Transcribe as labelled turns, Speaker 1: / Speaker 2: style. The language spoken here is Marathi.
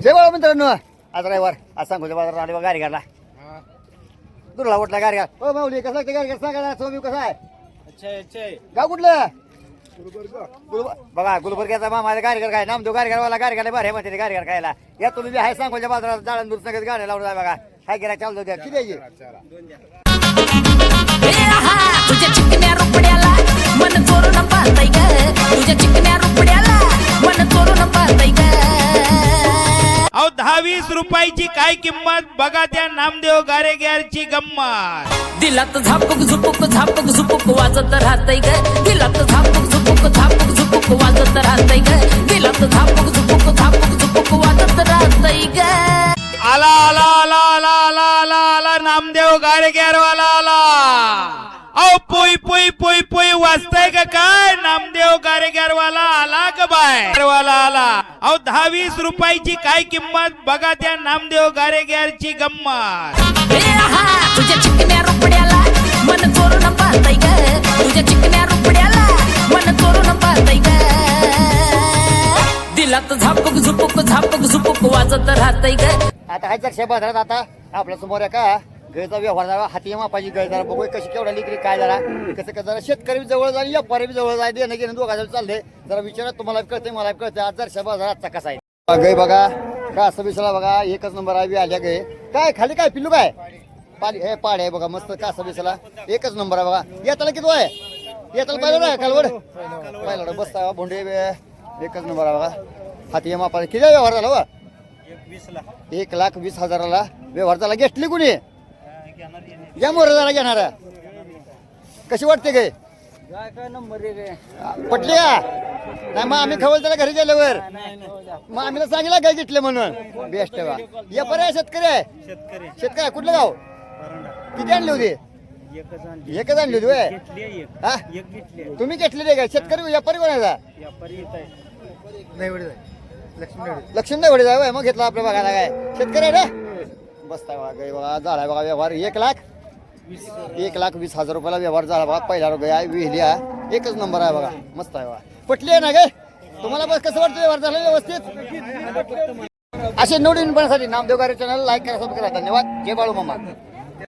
Speaker 1: जय बाळा मित्रांनो, आज रविवार, आज सांगोल्या बाजारात आले बघा गाडी घाला. तुला वाटला गाडी घाल. हो माऊली, कसं लागतं गाडी घाल सांगा ना. सोमी कसा आहे? गाव कुठलं? बघा गुलबर्ग्याचा मामा गाडीगर काय नामदेव गाडीगरवाला गाडी घाला बरं म्हणते गाडीगर खायला. या तुम्ही बी आहे सांगोल्या बाजारात जाळण दूर सगळं गाड्या लावून बघा. हाय गिरा चालू द्या. किती आहे?
Speaker 2: तुझ्या चिकन्या रुपड्याला मन चोरून पाहताय ग. तुझ्या चिकन्या रुपड्याला मन चोरून पाहताय ग.
Speaker 3: अहो 10-20 रुपयाची काय किंमत बघा त्या नामदेव गारेग्यारची गंमत.
Speaker 2: दिलात झापूक झुपूक वाजत राहतय ग. दिलात झापूक झुपूक वाजत राहतय ग. दिलात झापूक झुपूक वाजत राहतय ग.
Speaker 3: आला आला आला आला आला आला आला नामदेव गारेग्यारवाला आला. अहो पोई पोई पोई पोई वाजताय का काय? नामदेव गारेग्यारवाला आला का बाय वाला आला. अहो 10-20 रुपयाची काय किंमत बघा त्या नामदेव गारेग्यारची गंमत.
Speaker 2: तुझ्या चिकन्या रुपड्याला मन चोरून पाहताय ग. तुझ्या चिकन्या रुपड्याला मन चोरून पाहताय ग. दिलात झापूक झुपूक वाजत राहतय ग.
Speaker 1: आता हाय जरशा बाजारात आता आपल्या समोर आहे का गळचा व्यवहार जरा हाती मापाची गळ जरा बघू कशी केवढा लिकरी काय जरा कसं कसं जरा शेतकरी जवळ जाईल व्यापारी जवळ जाईल देणं घेणं दोघांचं चाललंय. जरा विचारा तुम्हाला कळते मला कळते. आज जरशा बाजार आजचा कसा आहे गय बघा का असं बिसला बघा एकच नंबर आहे आल्या गय. काय खाली काय पिल्लू काय पाणी हे पाड आहे बघा मस्त कासा बिसला एकच नंबर आहे बघा. येताला किती आहे? येताला पाहिलं आहे कालवड पाहिलं बसता भोंडे एकच नंबर आहे बघा. हाती मापा किती व्यवहार झाला बा? 1,20,000 व्यवहार झाला. घेतली कुणी या मोर जरा घेणार कशी वाटते काय?
Speaker 4: काय नंबर
Speaker 1: पटली का नाही? मग आम्ही खवल त्याला घरी गेल्यावर मग आम्ही सांगितलं काय घेतले म्हणून बेस्ट बा. या पर्याय शेतकरी आहे. शेतकरी आहे. कुठलं गाव? किती आणली होती? एकच आणली होती होय. हा तुम्ही घेतलेली आहे का? शेतकरी व्यापारी कोणाचा? लक्ष्मी नाही वडे जाय मग घेतला आपल्या बघायला काय शेतकरी आहे ना. बसताय बघा बघा झालाय बघा व्यवहार. 1,20,000 रुपयाला व्यवहार झाला बघा. पहिला रोग आहे विहिली आहे. एकच नंबर आहे बघा. मस्त आहे बघा. पटली आहे ना काय तुम्हाला? बस कसं वाटतं व्यवहार झाला व्यवस्थित? असे नवीन पणासाठी नामदेव गारे चॅनल लाईक करा, सबस्क्राईब करा. धन्यवाद. जय बाळू मामा.